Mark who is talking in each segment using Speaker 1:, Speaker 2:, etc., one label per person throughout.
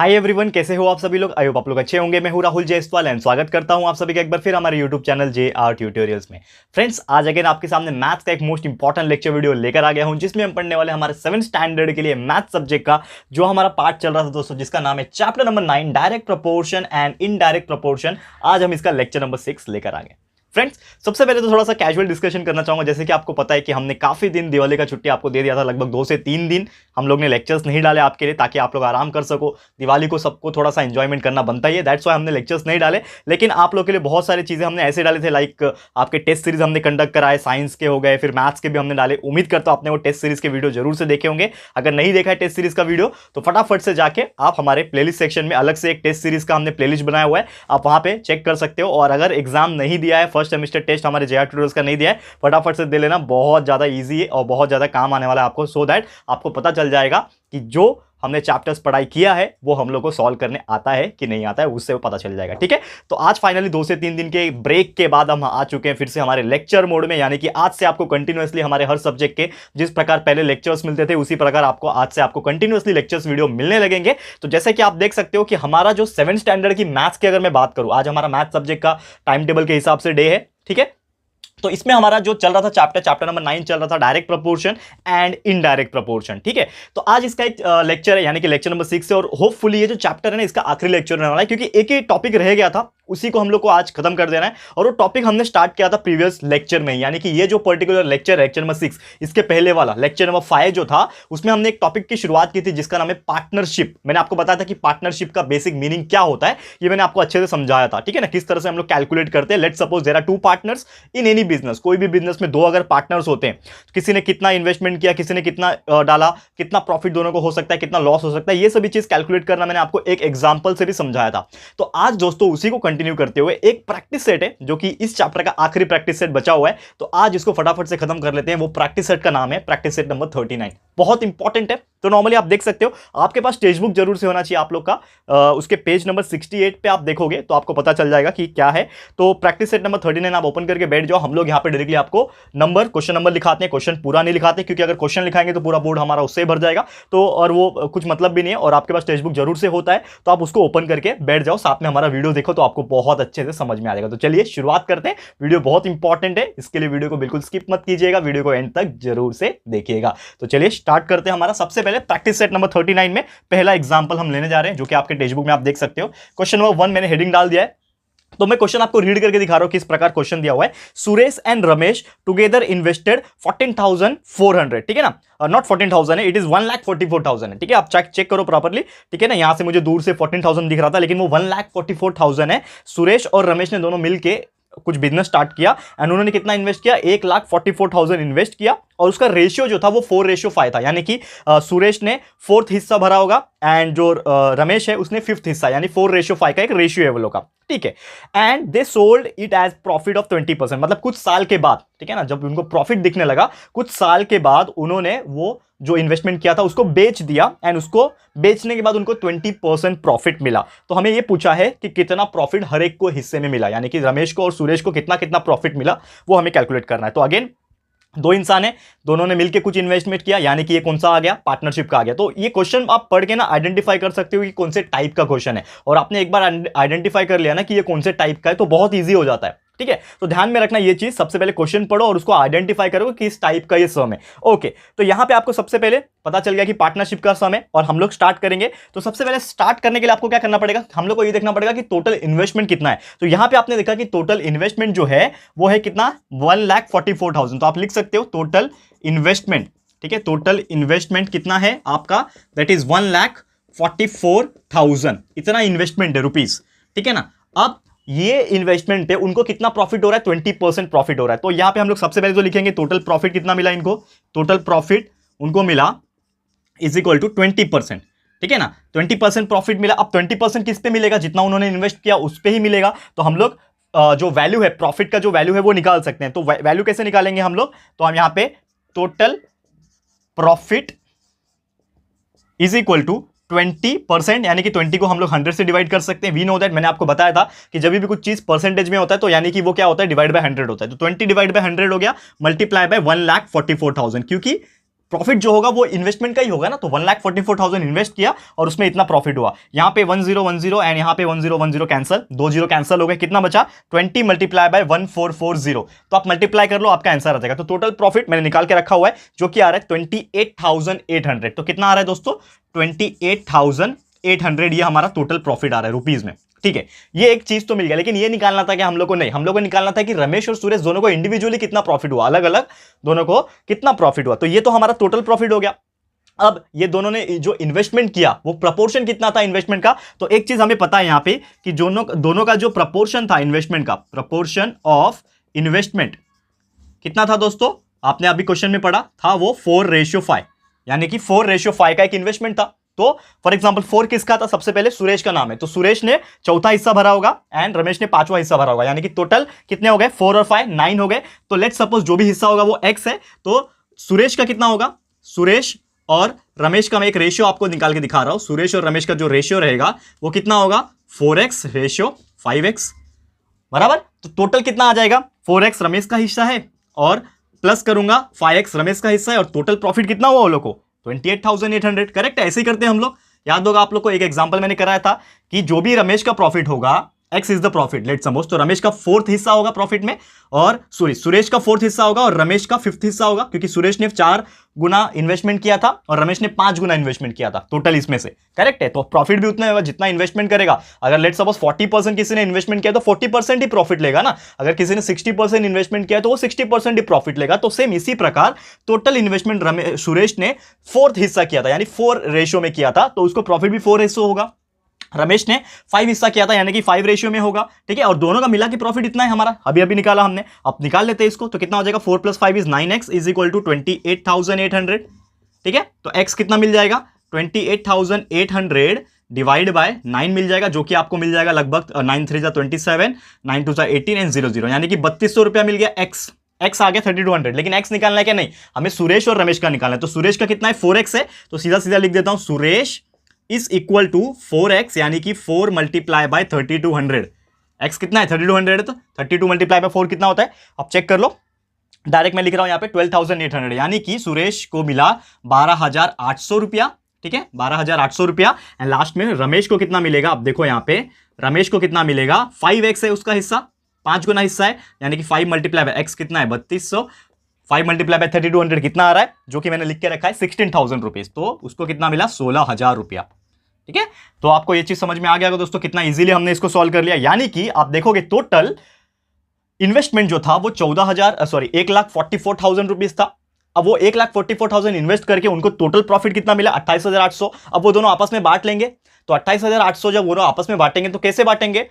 Speaker 1: Hi everyone, कैसे हो आप सभी लोग। आई होप आप लोग अच्छे होंगे। मैं हूं राहुल जयसवाल एंड स्वागत करता हूं आप सभी का एक बार फिर हमारे यूट्यूब चैनल JR ट्यूटोरियल्स में। फ्रेंड्स, आज अगेन आपके सामने मैथ्स का एक मोस्ट इंपॉर्टेंट लेक्चर वीडियो लेकर आ गया हूं, जिसमें हम पढ़ने वाले हमारे 7th स्टैंडर्ड के लिए मैथ सब्जेक्ट का जो हमारा पार्ट चल रहा था दोस्तों, जिसका नाम है chapter number 9 direct proportion and indirect proportion. आज हम इसका लेक्चर नंबर 6 लेकर आ गए। फ्रेंड्स, सबसे पहले तो थोड़ा सा कैजुअल डिस्कशन करना चाहूंगा। जैसे कि आपको पता है कि हमने काफी दिन दिवाली का छुट्टी आपको दे दिया था, लगभग 2 से 3 दिन हम लोग ने लेक्चर्स नहीं डाले आपके लिए, ताकि आप लोग आराम कर सको। दिवाली को सबको थोड़ा सा एंजॉयमेंट करना बनता ही है, दैट्स व्हाई हमने लेक्चर्स नहीं डाले। लेकिन आप लोग के लिए बहुत सारी चीजें हमने ऐसे डाले थे, लाइक आपके टेस्ट सीरीज हमने कंडक्ट कराए, साइंस के हो गए, फिर मैथ्स के भी हमने डाले। उम्मीद करता हूं आपने वो टेस्ट सीरीज के वीडियो जरूर से देखे होंगे। अगर नहीं देखा है टेस्ट सीरीज का वीडियो तो फटाफट से जाके आप हमारे प्लेलिस्ट सेक्शन में अलग से एक टेस्ट सीरीज का हमने प्लेलिस्ट बनाया हुआ है, आप वहां पे चेक कर सकते हो। और अगर एग्जाम नहीं दिया है, फर्स्ट सेमेस्टर टेस्ट हमारे JR ट्यूटोरियल्स का नहीं दिया है, फटाफट से दे लेना। बहुत ज्यादा इजी है और बहुत ज्यादा काम आने वाला है आपको, सो दैट आपको पता चल जाएगा कि जो हमने चैप्टर्स पढ़ाई किया है वो हम लोग को सॉल्व करने आता है कि नहीं आता है, उससे वो पता चल जाएगा। ठीक है, तो आज फाइनली 2 से 3 दिन के ब्रेक के बाद हम आ चुके हैं फिर से हमारे लेक्चर मोड में। यानी कि आज से आपको कंटिन्यूअसली हमारे हर सब्जेक्ट के जिस प्रकार पहले लेक्चर्स मिलते थे, उसी प्रकार आपको आज से आपको कंटिन्यूअसली लेक्चर्स वीडियो मिलने लगेंगे। तो जैसे कि आप देख सकते हो कि हमारा जो 7th स्टैंडर्ड की मैथ्स की अगर मैं बात करूं, आज हमारा मैथ सब्जेक्ट का टाइम टेबल के हिसाब से डे है। ठीक है, तो इसमें हमारा जो चल रहा था चैप्टर नंबर 9 चल रहा था direct proportion and indirect proportion. ठीक है, तो आज इसका एक लेक्चर है, यानी कि लेक्चर नंबर 6 है। और होपफुली ये जो चैप्टर है ना, इसका आखिरी लेक्चर रहने वाला है, क्योंकि एक ही टॉपिक रह गया था, उसी को हम लोग को आज खत्म कर देना है। और वो टॉपिक हमने स्टार्ट किया था प्रीवियस लेक्चर में, यानी कि ये जो पर्टिकुलर लेक्चर नंबर 6, इसके पहले वाला लेक्चर नंबर 5 जो था, उसमें हमने एक टॉपिक की शुरुआत की थी जिसका नाम है पार्टनरशिप। मैंने आपको बताया था कि पार्टनरशिप का बेसिक मीनिंग क्या होता है, ये मैंने आपको अच्छे से समझाया था। ठीक है ना, किस तरह से हम लोग कैलकुलेट करते हैं। Let's suppose there are 2 partners in any business. कोई भी बिजनेस में 2 अगर पार्टनर्स होते हैं, तो किसी ने कितना इन्वेस्टमेंट किया, किसी ने कितना डाला, कितना प्रॉफिट दोनों को हो सकता है, कितना लॉस हो सकता है, ये सभी चीज कैलकुलेट करना मैंने आपको एक एग्जांपल से भी समझाया था। तो आज दोस्तों उसी को कंटिन्यू करते हुए एक प्रैक्टिस सेट है, जो कि इस चैप्टर का आखिरी प्रैक्टिस सेट बचा हुआ है, तो आज इसको फटाफट से खत्म कर लेते हैं। वो प्रैक्टिस सेट का नाम है प्रैक्टिस सेट नंबर 39। बहुत इंपॉर्टेंट है। तो नॉर्मली आप देख सकते हो, आपके पास टेक्स्ट बुक जरूर से होना चाहिए आप लोग का। उसके पेज नंबर 68 पे आप देखोगे तो आपको पता चल जाएगा कि क्या है। तो प्रैक्टिस सेट नंबर 39 आप ओपन करके बैठ जाओ। हम लोग यहाँ पे डायरेक्टली आपको क्वेश्चन नंबर लिखाते हैं, क्वेश्चन पूरा नहीं लिखाते, क्योंकि अगर क्वेश्चन लिखाएंगे तो पूरा बोर्ड हमारा उससे भर जाएगा, तो और वो कुछ मतलब भी नहीं है। और आपके पास टेक्स्ट बुक जरूर से होता है, तो आप उसको ओपन करके बैठ जाओ, साथ में हमारा वीडियो देखो, तो आपको बहुत अच्छे से समझ में आ जाएगा। तो चलिए शुरुआत करते हैं। वीडियो बहुत इंपॉर्टेंट है, इसके लिए वीडियो को बिल्कुल स्किप मत कीजिएगा, वीडियो को एंड तक जरूर से देखिएगा। तो चलिए स्टार्ट करते हैं। हमारा सबसे पहले प्रैक्टिस सेट नंबर 39 में पहला एग्जांपल हम लेने जा रहे हैं, जो कि आपके टेक्स्ट बुक में आप देख सकते हो। क्वेश्चन नंबर 1 मैंने हेडिंग डाल दिया है, तो मैं क्वेश्चन आपको रीड करके दिखा रहा हूं कि इस प्रकार क्वेश्चन दिया हुआ है। Suresh and Ramesh together invested 14,400। ठीक है ना, नॉट 14,000 है, इट इज 1,44,000 है। ठीक है, आप चेक करो प्रॉपर्ली। ठीक है ना, यहां से मुझे दूर से 14,000 दिख रहा था, लेकिन वो 1,44,000 है। सुरेश और रमेश ने दोनों मिलके कुछ बिजनेस स्टार्ट किया एंड उन्होंने कितना इन्वेस्ट किया, 1,44,000 इन्वेस्ट किया। और उसका रेशियो जो था वो 4:5 था, यानी कि सुरेश ने 4th हिस्सा भरा होगा एंड जो रमेश है उसने 5th हिस्सा, यानी 4:5 का एक रेशियो है वो लोग का। ठीक है, and they sold it as profit of 20%। मतलब कुछ साल के बाद, ठीक है ना, जब उनको प्रॉफिट दिखने लगा, कुछ साल के बाद उन्होंने वो जो इन्वेस्टमेंट किया था उसको बेच दिया एंड उसको बेचने के बाद उनको 20% प्रॉफिट मिला। तो हमें ये पूछा है कि कितना प्रॉफिट हर एक को हिस्से में मिला, यानी कि रमेश को और सुरेश को कितना कितना प्रॉफिट मिला, वो हमें कैलकुलेट करना है। तो अगेन 2 इंसान है, दोनों ने मिलकर कुछ इन्वेस्टमेंट किया, यानी कि ये कौन सा आ गया, पार्टनरशिप का आ गया। तो ये क्वेश्चन आप पढ़ के ना आइडेंटिफाई कर सकते हो कि कौन से टाइप का क्वेश्चन है, और आपने एक बार आइडेंटिफाई कर लिया ना कि ये कौन से टाइप का है, तो बहुत ईजी हो जाता है। ठीक है, तो ध्यान में रखना ये चीज, सबसे पहले क्वेश्चन पढ़ो और उसको आइडेंटिफाई करो कि किस टाइप का ये सम है। ओके, तो यहां पे आपको सबसे पहले पता चल गया कि पार्टनरशिप का सम है और हम लोग स्टार्ट करेंगे। तो सबसे पहले स्टार्ट करने के लिए आपको क्या करना पड़ेगा, हम लोग को ये देखना पड़ेगा कि टोटल इन्वेस्टमेंट कितना है। तो यहां पे आपने देखा कि टोटल इन्वेस्टमेंट जो है वो है कितना, 1,44,000। तो आप लिख सकते हो टोटल इन्वेस्टमेंट। ठीक है, टोटल इन्वेस्टमेंट कितना है आपका, दैट इज 1,44,000। इतना इन्वेस्टमेंट है रुपीज। ठीक है ना, अब ये इन्वेस्टमेंट पे उनको कितना प्रॉफिट हो रहा है, 20% प्रॉफिट हो रहा है। तो यहां पे हम लोग सबसे पहले जो लिखेंगे, टोटल प्रॉफिट कितना मिला इनको, टोटल प्रॉफिट उनको मिला इज इक्वल टू 20%। ठीक है ना, 20% प्रॉफिट मिला। अब 20% किस पे मिलेगा, जितना उन्होंने इन्वेस्ट किया उस पे ही मिलेगा। तो हम लोग जो वैल्यू है, प्रॉफिट का जो वैल्यू है वो निकाल सकते हैं। तो वैल्यू कैसे निकालेंगे हम लोग, तो हम यहां पे total profit is equal to 20%, यानी कि 20 को हम लोग 100 से डिवाइड कर सकते हैं। वी नो दैट, मैंने आपको बताया था कि जब भी कुछ चीज परसेंटेज में होता है तो यानी कि वो क्या होता है, डिवाइड बाय 100 होता है। तो 20 डिवाइड बाय 100 हो गया, मल्टीप्लाई बाय 1,44,000, क्योंकि प्रॉफिट जो होगा वो इन्वेस्टमेंट का ही होगा ना, तो 1,44,000 इन्वेस्ट किया और उसमें इतना प्रॉफिट हुआ। यहाँ पे 1010 एंड यहाँ पे 1010 कैंसिल, 2 जीरो कैंसिल हो गए, कितना बचा 20 मल्टीप्लाई बाय 1440, तो आप मल्टीप्लाई कर लो, आपका आंसर आ जाएगा। तो टोटल प्रॉफिट मैंने निकाल के रखा हुआ है जो कि आ रहा है 28,800। तो कितना आ रहा है दोस्तों 28,800, ये हमारा टोटल प्रॉफिट आ रहा है रुपीज में। ठीक है, ये एक चीज तो मिल गया, लेकिन ये निकालना था कि हम लोग को नहीं, हम लोग को निकालना था कि रमेश और सुरेश दोनों को इंडिविजुअली कितना प्रॉफिट हुआ, अलग अलग दोनों को कितना प्रॉफिट हुआ। तो ये तो हमारा टोटल प्रॉफिट हो गया। अब ये दोनों ने जो इन्वेस्टमेंट किया वो प्रपोर्शन कितना था इन्वेस्टमेंट का, तो एक चीज हमें पता है यहां पे कि दोनों का जो प्रपोर्शन था इन्वेस्टमेंट का, प्रपोर्शन ऑफ इन्वेस्टमेंट कितना था दोस्तों, आपने अभी क्वेश्चन में पढ़ा था, वो 4:5, यानी कि 4:5 का एक इन्वेस्टमेंट था। तो फॉर एग्जांपल 4 किसका था, सबसे पहले सुरेश का नाम है, तो सुरेश ने चौथा हिस्सा भरा होगा एंड रमेश ने 5वां हिस्सा भरा होगा, यानी कि टोटल कितने हो गए 4 और 5 9 हो गए। तो लेट्स सपोज जो भी हिस्सा होगा वो x है, तो सुरेश का कितना होगा, सुरेश और रमेश का मैं एक रेशियो आपको निकाल के दिखा रहा हूं, सुरेश और रमेश का जो रेशियो रहेगा वो कितना होगा 4x रेशियो 5x बराबर। तो टोटल कितना आ जाएगा 4x रमेश का हिस्सा है और प्लस करूंगा 5x रमेश का हिस्सा है, और टोटल प्रॉफिट कितना हुआ वो लोग को 28,800। करेक्ट है, ऐसे ही करते हैं हम लोग। याद होगा आप लोग को एक एग्जांपल मैंने कराया था कि जो भी रमेश का प्रॉफिट होगा x is the profit, let's suppose, तो रमेश का 4th हिस्सा होगा प्रॉफिट में, और सुरेश का 4th हिस्सा होगा और रमेश का 5th हिस्सा होगा, क्योंकि सुरेश ने 4 गुना इन्वेस्टमेंट किया था और रमेश ने 5 गुना इन्वेस्टमेंट किया था टोटल इसमें से। करेक्ट है, तो प्रॉफिट भी उतना होगा जितना इन्वेस्टमेंट करेगा। अगर लेट्स सपोज 40% किसी ने इन्वेस्टमेंट किया तो 40% ही प्रॉफिट लेगा ना, अगर किसी ने 60% इन्वेस्टमेंट किया तो वो 60% ही प्रॉफिट लेगा। तो सेम इसी प्रकार टोटल इन्वेस्टमेंट सुरेश ने 4th हिस्सा किया था, यानी 4 रेशियो में किया था, तो उसको प्रॉफिट भी 4 रेशियो होगा। रमेश ने 5 हिस्सा किया था, यानी कि 5 रेशियो में होगा। ठीक है, और दोनों का मिला के प्रॉफिट इतना है हमारा, अभी निकाला हमने, अब निकाल लेते हैं इसको। तो कितना हो जाएगा 4 + 5 = 9x इज इक्वल टू 28,800। ठीक है, तो x कितना मिल जाएगा 28,800 डिवाइड बाय 9 मिल जाएगा, जो कि आपको मिल जाएगा लगभग 9 3 27, 9 2 18 एंड 0 यानी कि 3200 रुपया मिल गया। x आ गया 3200, लेकिन x निकालना है क्या, नहीं, हमें सुरेश और रमेश का निकालना है। तो सुरेश का कितना है 4x है, तो सीधा सीधा लिख देता हूं Suresh is equal to 4x, यानी कि 4 मल्टीप्लाई बाय 3200। x कितना है 3200 है, तो 32 मल्टीप्लाई बाय 4 कितना होता है, अब चेक कर लो। डायरेक्ट मैं लिख रहा हूं यहां पे 12,800, यानी कि सुरेश को मिला 12,800 रुपया। ठीक है, 12,800 रुपया। एंड लास्ट में रमेश को कितना मिलेगा, अब देखो यहां पे रमेश को कितना मिलेगा, 5x है उसका हिस्सा, 5 गुना हिस्सा है, यानी कि 5 मल्टीप्लाई बाय x कितना है 3200, 5 मल्टीप्लाई बाय 3200 कितना आ रहा है, जो कि मैंने लिख के रखा है 16,000 रुपीज, तो उसको कितना मिला 16,000 रुपया। ठीक है, तो आपको ये चीज समझ में आ गया दोस्तों, कितना इजीली हमने इसको सॉल्व कर लिया। यानी कि आप देखोगे टोटल इन्वेस्टमेंट जो था वो 1,44,000 रुपीज था। अब वो 1,44,000 इन्वेस्ट करके उनको टोटल प्रॉफिट कितना मिला 28,800। अब वो दोनों आपस में बांट लेंगे, तो 28,800 जब वो आपस में बांटेंगे तो कैसे बांटेंगे,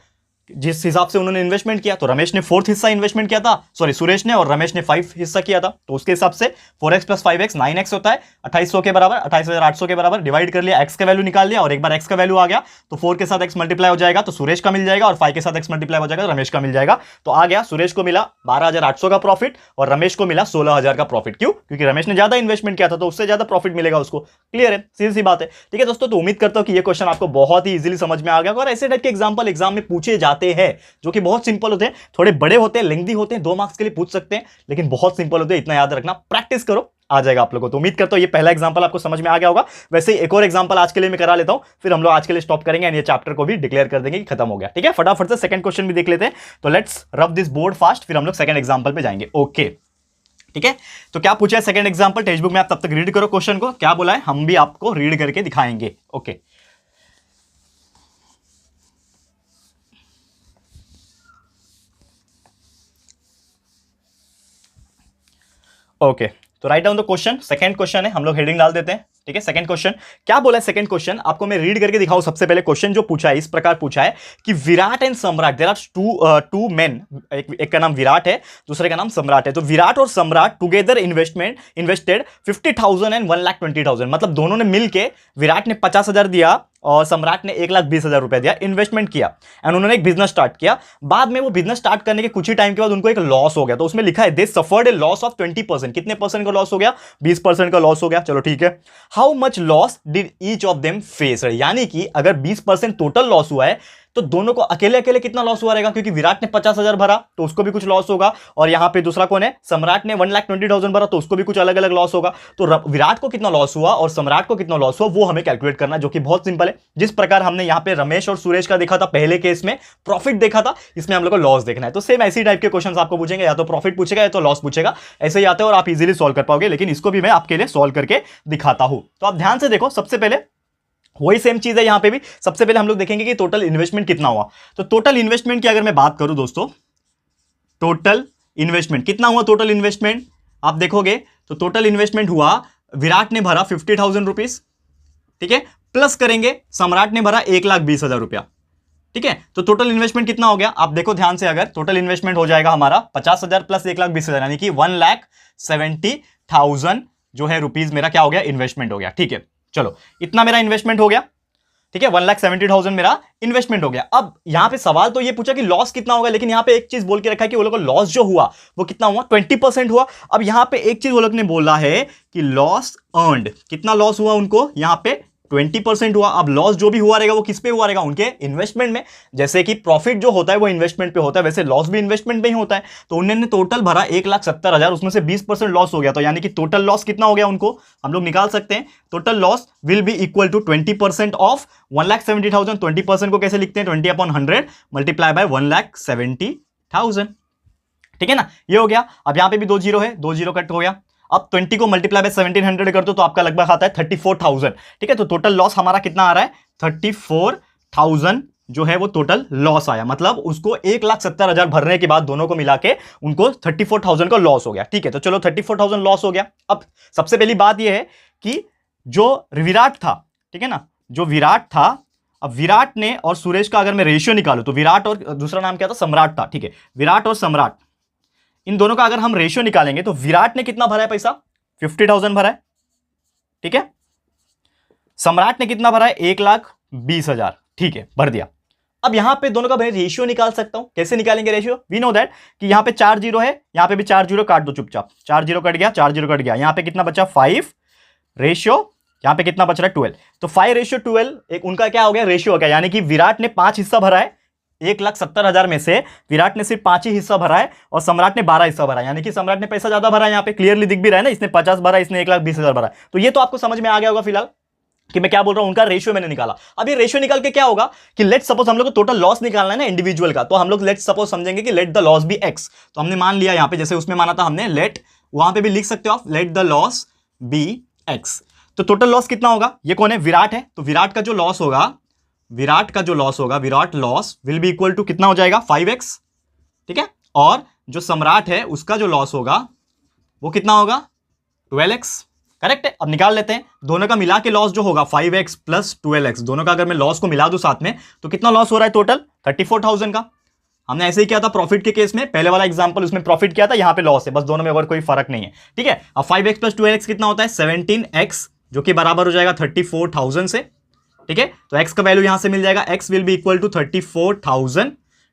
Speaker 1: जिस हिसाब से उन्होंने इन्वेस्टमेंट किया। तो रमेश ने 4th हिस्सा इन्वेस्टमेंट किया था, सॉरी सुरेश ने, और रमेश ने 5 हिस्सा किया था, तो उसके हिसाब से 4x + 5x 9x होता है, 2800 के बराबर, 28,800 के बराबर, डिवाइड कर लिया, x का वैल्यू निकाल लिया, और एक बार x का वैल्यू आ गया तो 4 के साथ x मल्टीप्लाई हो जाएगा तो सुरेश का मिल जाएगा, और 5 के साथ x मल्टीप्लाई हो जाएगा तो रमेश का मिल जाएगा। तो आ गया, सुरेश को मिला 12,800 का प्रॉफिट और रमेश को मिला 16,000 का प्रॉफिट। क्यों, क्योंकि रमेश ने ज्यादा इन्वेस्टमेंट किया था तो उससे ज्यादा प्रॉफिट मिलेगा उसको। क्लियर है, सीधी सी बात है। ठीक है दोस्तों, तो उम्मीद करता हूं कि ये क्वेश्चन आपको बहुत ही इजीली समझ में आ गया, और ऐसे टाइप के एग्जांपल एग्जाम में पूछे जाते हैं जो कि बहुत सिंपल होते हैं, थोड़े बड़े होते हैं, लेंथी होते हैं, 2 मार्क्स के लिए पूछ सकते हैं, लेकिन बहुत सिंपल होते हैं, इतना याद रखना, प्रैक्टिस करो, आ जाएगा आप लोगों को। तो उम्मीद करता हूं ये पहला एग्जांपल आपको समझ में आ गया होगा। वैसे एक और एग्जांपल आज के लिए मैं करा लेता हूं, फिर हम लोग आज के लिए स्टॉप करेंगे एंड ये चैप्टर को भी डिक्लेयर कर देंगे कि खत्म हो गया। ठीक है, फटाफट से सेकंड क्वेश्चन भी देख लेते हैं। तो let's rub this board fast, फिर हम लोग सेकंड एग्जांपल पे जाएंगे। ओके, ठीक है, तो क्या पूछा है सेकंड एग्जांपल, टेक्स्ट बुक में आप तब तक रीड करो क्वेश्चन को, क्या बोला है हम भी आपको रीड करके दिखाएंगे। ओके, ओके, तो write down the question. Second question है, हम लोग हेडिंग डाल देते हैं। ठीक है, सेकंड क्वेश्चन क्या बोला है, सेकंड क्वेश्चन आपको मैं रीड करके दिखाऊं। सबसे पहले क्वेश्चन जो पूछा है इस प्रकार पूछा है कि विराट एंड सम्राट, देयर आर टू मेन, एक का नाम विराट है, दूसरे का नाम सम्राट है। तो विराट और सम्राट टुगेदर इन्वेस्टेड 50,000 एंड 1,20,000, मतलब दोनों ने मिलके, विराट ने 50,000 दिया और सम्राट ने 1,20,000 रुपए दिया, इन्वेस्टमेंट किया एंड उन्होंने एक बिजनेस स्टार्ट किया। बाद में वो बिजनेस स्टार्ट करने के कुछ ही टाइम के बाद उनको एक लॉस हो गया, तो उसमें लिखा है दे सफर्ड ए लॉस ऑफ 20%। कितने परसेंट का लॉस हो गया, 20% का लॉस हो गया। चलो ठीक है, how much loss did each of them face, यानी कि अगर 20% टोटल लॉस हुआ है तो दोनों को अकेले अकेले कितना लॉस हुआ रहेगा, क्योंकि विराट ने 50,000 भरा तो उसको भी कुछ लॉस होगा, और यहां पे दूसरा कौन है, सम्राट ने 1,20,000 भरा तो उसको भी कुछ अलग अलग लॉस होगा। तो विराट को कितना लॉस हुआ और सम्राट को कितना लॉस हुआ वो हमें कैलकुलेट करना, जो कि बहुत सिंपल है। जिस प्रकार हमने यहां पे रमेश और सुरेश का देखा था पहले केस में प्रॉफिट देखा था, इसमें हम लोग को लॉस देखना है। तो सेम ऐसी टाइप के क्वेश्चन आपको पूछेंगे, या तो प्रॉफिट पूछेगा या तो लॉस पूछेगा, ऐसे ही आते हैं और आप इजीली सॉल्व कर पाओगे। लेकिन इसको भी मैं आपके लिए सॉल्व करके दिखाता हूं। तो आप ध्यान से देखो, सबसे पहले वही सेम चीज है यहां पे भी। सबसे पहले हम लोग देखेंगे कि टोटल इन्वेस्टमेंट कितना हुआ। तो टोटल इन्वेस्टमेंट की अगर मैं बात करूं दोस्तों, टोटल इन्वेस्टमेंट कितना हुआ, टोटल इन्वेस्टमेंट आप देखोगे तो टोटल इन्वेस्टमेंट हुआ, विराट ने भरा 50,000 रुपीज, ठीक है, प्लस करेंगे सम्राट ने भरा 1,20,000 रुपया, ठीक है। तो टोटल इन्वेस्टमेंट कितना हो गया, आप देखो ध्यान से, अगर टोटल इन्वेस्टमेंट हो जाएगा हमारा 50,000 प्लस 1,20,000 यानी कि 1,70,000 जो है रुपीज मेरा क्या हो गया, इन्वेस्टमेंट हो गया, ठीक है। चलो इतना मेरा इन्वेस्टमेंट हो गया, ठीक है, 1,70,000 मेरा इन्वेस्टमेंट हो गया। अब यहां पे सवाल तो ये पूछा कि लॉस कितना होगा, लेकिन यहां पे एक चीज बोल के रखा है कि वो लोग को लॉस जो हुआ वो कितना हुआ, 20% हुआ। अब यहां पे एक चीज वो लोग ने बोला है कि लॉस अर्नड, कितना लॉस हुआ उनको, यहां पे 20% हुआ। अब लॉस जो भी हुआ रहेगा वो किस पे हुआ रहेगा, उनके इन्वेस्टमेंट में। जैसे कि प्रॉफिट जो होता है वो इन्वेस्टमेंट पे होता है, वैसे लॉस भी इन्वेस्टमेंट में ही होता है। तो उन्होंने टोटल भरा 1,70,000, उसमें से 20% लॉस हो गया, तो यानी कि टोटल लॉस कितना हो गया उनको हम लोग निकाल सकते हैं। Total loss will be equal to 20% of 1,70,000। 20% को कैसे लिखते हैं, 20/100 मल्टीप्लाई बाय 1,70,000, ठीक है ना, ये हो गया। अब यहां पे भी 2 जीरो है, 2 जीरो कट हो गया। अब 20 को मल्टीप्लाई बाय 1,700 कर दो तो आपका लगभग आता है 34,000, ठीक है। तो टोटल लॉस हमारा कितना आ रहा है, 34,000 जो है वो टोटल लॉस आया। मतलब उसको 1,70,000 भरने के बाद दोनों को मिला के उनको 34,000 का लॉस हो गया, ठीक है। तो चलो 34,000 लॉस हो गया। अब सबसे पहली बात यह है कि जो विराट था, ठीक है ना, जो विराट था, अब विराट ने और सुरेश का अगर मैं रेशियो निकालू तो विराट और दूसरा नाम क्या था, सम्राट था, ठीक है। विराट और सम्राट इन दोनों का अगर हम रेशियो निकालेंगे तो विराट ने कितना भरा है पैसा, 50,000 भरा है, ठीक है। सम्राट ने कितना भरा है, 1,20,000, ठीक है, भर दिया। अब यहां पे दोनों का मैं रेशियो निकाल सकता हूं, कैसे निकालेंगे रेशियो, वी नो दैट कि यहां पे 4 जीरो है, यहां पे भी 4 जीरो काट दो चुपचाप, 4 जीरो कट गया, 4 जीरो कट गया, यहां पे कितना बचा 5, रेशियो यहां पे कितना बच रहा है 12। तो 5:12 एक उनका क्या हो गया, रेशियो हो गया। यानी कि विराट ने 5 हिस्सा भरा है, 1,70,000 में से विराट ने सिर्फ 5 ही हिस्सा भरा है और सम्राट ने 12 हिस्सा भरा है। यानी कि सम्राट ने पैसा ज्यादा भरा है, यहां पे क्लियरली दिख भी रहा है ना, इसने 50 भरा, इसने 1,20,000 भरा। तो ये तो आपको समझ में आ गया होगा फिलहाल कि मैं क्या बोल रहा हूं, उनका रेशियो मैंने निकाला। अब ये रेशियो निकाल के क्या होगा कि लेट सपोज हम लोग को टोटल लॉस निकालना है ना इंडिविजुअल का, तो हम लोग लेट सपोज समझेंगे कि let the loss be x. तो हमने मान लिया यहां पे, जैसे उसमें माना था हमने लेट, वहां पे भी लिख सकते हो आप let the loss be x. तो टोटल लॉस कितना होगा, ये कौन है, विराट है, तो विराट का जो लॉस होगा, विराट का जो लॉस होगा, Virat loss will be equal to कितना हो जाएगा 5x, ठीक है। और जो सम्राट है उसका जो लॉस होगा वो कितना होगा 12x, करेक्ट है। अब निकाल लेते हैं दोनों का मिला के लॉस जो होगा 5x प्लस 12x, दोनों का अगर मैं लॉस को मिला दूं साथ में तो कितना लॉस हो रहा है टोटल 34,000 का। हमने ऐसे ही किया था प्रॉफिट के केस में, पहले वाला एग्जांपल उसमें प्रॉफिट किया था, यहां पे लॉस है, बस दोनों में और कोई फर्क नहीं है, ठीक है। अब 5x प्लस 12x कितना होता है 17x, जो कि बराबर हो जाएगा 34,000 से, ठीक है। तो x का वैल्यू यहां से मिल जाएगा, x will be equal to 34,000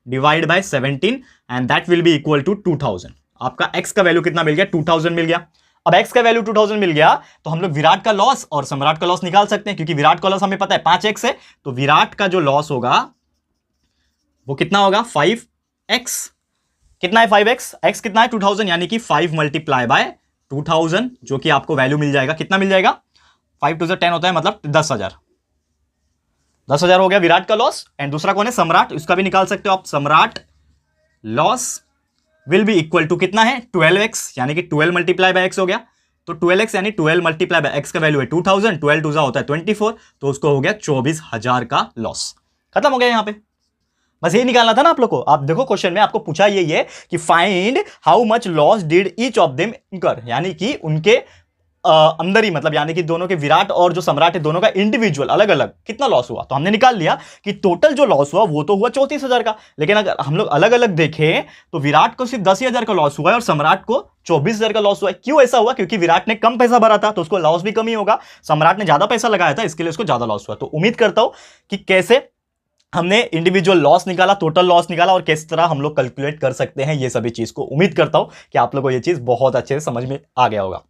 Speaker 1: divide by 17 and that will be equal to 2,000। आपका x का वैल्यू कितना मिल गया 2,000 मिल गया। अब x का वैल्यू 2,000 मिल गया तो हम लोग विराट का लॉस और सम्राट का लॉस निकाल सकते हैं, क्योंकि विराट का लॉस हमें पता है 5x है, तो विराट का जो लॉस होगा वो कितना होगा 5x। कितना है 5x, x कितना है 2,000, यानी कि 5 मल्टीप्लाई बाय 2,000, जो कि आपको वैल्यू मिल जाएगा, कितना मिल जाएगा 5 2 10 होता है, मतलब 10,000। 10,000 हो गया विराट का लॉस। एंड दूसरा कौन है सम्राट, उसका भी निकाल सकते हो आप। Samrat loss will be equal to कितना है 12x, यानी कि 12 मल्टीप्लाई बाय x हो गया। तो 12x यानी 12 मल्टीप्लाई बाय x का वैल्यू है 2,000, 12 2 होता है 24, तो उसको हो गया 24,000 का लॉस। खत्म हो गया यहां पे, बस यही निकालना था ना आप लोग को। आप देखो क्वेश्चन में आपको पूछा यही है कि find how much loss did each of them इनकर, यानी कि उनके अंदर ही, मतलब यानी कि दोनों के विराट और जो सम्राट है दोनों का इंडिविजुअल अलग अलग कितना लॉस हुआ। तो हमने निकाल लिया कि टोटल जो लॉस हुआ वो तो हुआ 34,000 का, लेकिन अगर हम लोग अलग अलग देखें तो विराट को सिर्फ 10,000 का लॉस हुआ है और सम्राट को 24,000 का लॉस हुआ है। क्यों ऐसा हुआ, क्योंकि विराट ने कम पैसा भरा था तो उसको लॉस भी कम ही होगा, सम्राट ने ज्यादा पैसा लगाया था इसके लिए उसको ज्यादा लॉस हुआ। तो उम्मीद करता हूं कि कैसे हमने इंडिविजुअल लॉस निकाला, टोटल लॉस निकाला और किस तरह हम लोग कैलकुलेट कर सकते हैं ये सभी चीज को। उम्मीद करता हूं कि आप लोगों को ये चीज बहुत अच्छे से समझ में आ गया होगा।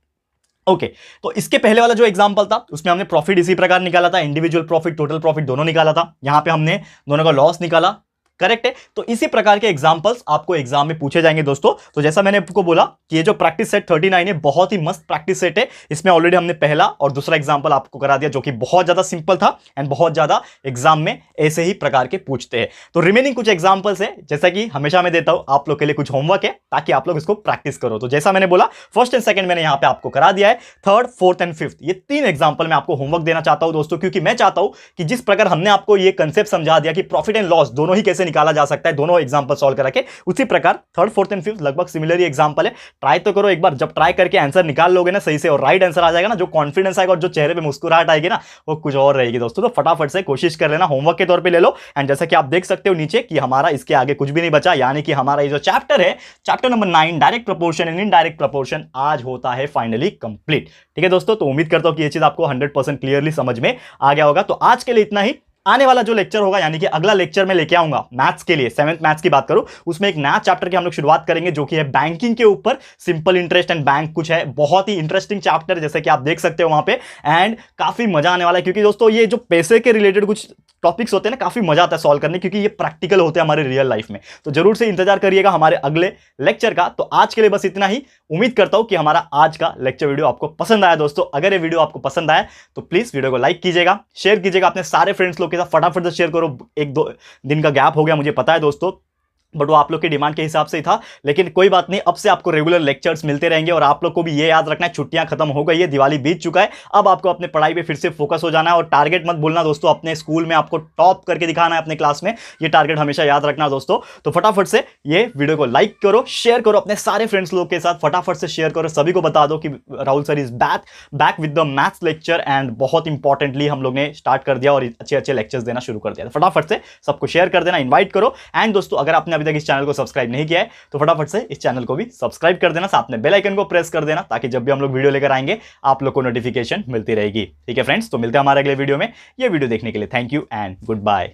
Speaker 1: ओके तो इसके पहले वाला जो एग्जांपल था उसमें हमने प्रॉफिट इसी प्रकार निकाला था, इंडिविजुअल प्रॉफिट टोटल प्रॉफिट दोनों निकाला था। यहां पे हमने दोनों का लॉस निकाला, करेक्ट है। तो इसी प्रकार के एग्जांपल्स आपको एग्जाम में पूछे जाएंगे दोस्तों। तो जैसा मैंने आपको बोला कि ये जो प्रैक्टिस सेट 39 है बहुत ही मस्त प्रैक्टिस सेट है। इसमें ऑलरेडी हमने पहला और दूसरा एग्जांपल आपको करा दिया जो कि बहुत ज्यादा सिंपल था एंड बहुत ज्यादा एग्जाम में ऐसे ही प्रकार के पूछते हैं। तो रिमेनिंग कुछ एग्जांपल्स है जैसा कि हमेशा मैं देता हूं, आप लोग के लिए कुछ होमवर्क है ताकि आप लोग इसको प्रैक्टिस करो। तो जैसा मैंने बोला फर्स्ट एंड सेकंड मैंने यहां पे आपको करा दिया है, थर्ड फोर्थ एंड फिफ्थ ये 3 एग्जांपल मैं आपको होमवर्क देना चाहता हूं दोस्तों, क्योंकि मैं चाहता हूं कि जिस प्रकार हमने आपको ये कंसेप्ट समझा दिया कि प्रॉफिट एंड लॉस दोनों ही कैसे निकाला जा सकता है, दोनों एग्जांपल सॉल्व करा के, उसी प्रकार थर्ड फोर्थ एंड फिफ्थ लगभग सिमिलर ही एग्जांपल है। ट्राई तो करो एक बार, जब ट्राई करके आंसर निकाल लोगे ना सही से और राइट आंसर आ जाएगा ना, जो कॉन्फिडेंस आएगा और जो चेहरे पे मुस्कुराहट आएगी ना वो कुछ और रहेगी दोस्तों। तो फटाफट से कोशिश कर लेना, होमवर्क के तौर पे ले लो। एंड जैसा कि आप देख सकते हो नीचे कि हमारा इसके आगे कुछ भी नहीं बचा, यानी कि हमारा ये जो चैप्टर है, chapter number 9 direct proportion and indirect proportion आज होता है फाइनली कंप्लीट। ठीक है दोस्तों, तो उम्मीद करता हूं कि ये चीज आपको 100% क्लियरली समझ में आ गया होगा। तो आज के लिए इतना ही। आने वाला जो लेक्चर होगा यानी कि अगला लेक्चर में लेके आऊंगा मैथ्स के लिए, 7th मैथ्स की बात करूं, उसमें एक नया चैप्टर की हम लोग शुरुआत करेंगे जो कि है बैंकिंग के ऊपर, सिंपल इंटरेस्ट एंड बैंक कुछ है, बहुत ही इंटरेस्टिंग चैप्टर जैसे कि आप देख सकते हो वहां पे। एंड काफी मजा आने वाला है क्योंकि दोस्तों ये जो पैसे के रिलेटेड कुछ टॉपिक्स होते हैं ना, काफी मजा आता है सॉल्व करने, क्योंकि ये प्रैक्टिकल होते हैं हमारे रियल लाइफ में। तो जरूर से इंतजार करिएगा हमारे अगले लेक्चर का। तो आज के लिए बस इतना ही। उम्मीद करता हूं कि हमारा आज का लेक्चर वीडियो आपको पसंद आया दोस्तों। अगर ये वीडियो आपको पसंद आया तो प्लीज वीडियो को लाइक कीजिएगा, शेयर कीजिएगा अपने सारे फ्रेंड्स लोग के साथ, फटाफट से शेयर करो। 1-2 दिन का गैप हो गया मुझे पता है दोस्तों, बट वो आप लोग की डिमांड के हिसाब से ही था, लेकिन कोई बात नहीं, अब से आपको रेगुलर लेक्चर्स मिलते रहेंगे। और आप लोग को भी ये याद रखना है छुट्टियां खत्म हो गई है, दिवाली बीत चुका है, अब आपको अपने पढ़ाई पे फिर से फोकस हो जाना है। और टारगेट मत भूलना दोस्तों, अपने स्कूल में आपको टॉप करके दिखाना है अपने क्लास में, ये टारगेट हमेशा याद रखना दोस्तों। तो फटाफट से ये वीडियो को लाइक करो, शेयर करो अपने सारे फ्रेंड्स लोग के साथ, फटाफट से शेयर करो, सभी को बता दो कि Rahul sir is back with the maths lecture. And बहुत इंपॉर्टेंटली हम लोग ने स्टार्ट कर दिया और अच्छे अच्छे लेक्चर्स देना शुरू कर दिया। तो फटाफट से सबको शेयर कर देना, इन्वाइट करो। एंड दोस्तों अगर आपने अभी तक इस चैनल को सब्सक्राइब नहीं किया है तो फटाफट से इस चैनल को भी सब्सक्राइब कर देना, साथ में बेल आइकन को प्रेस कर देना ताकि जब भी हम लोग वीडियो लेकर आएंगे आप लोग को नोटिफिकेशन मिलती रहेगी। ठीक है फ्रेंड्स, तो मिलते हैं हमारे अगले वीडियो में। ये वीडियो देखने के लिए thank you and good bye.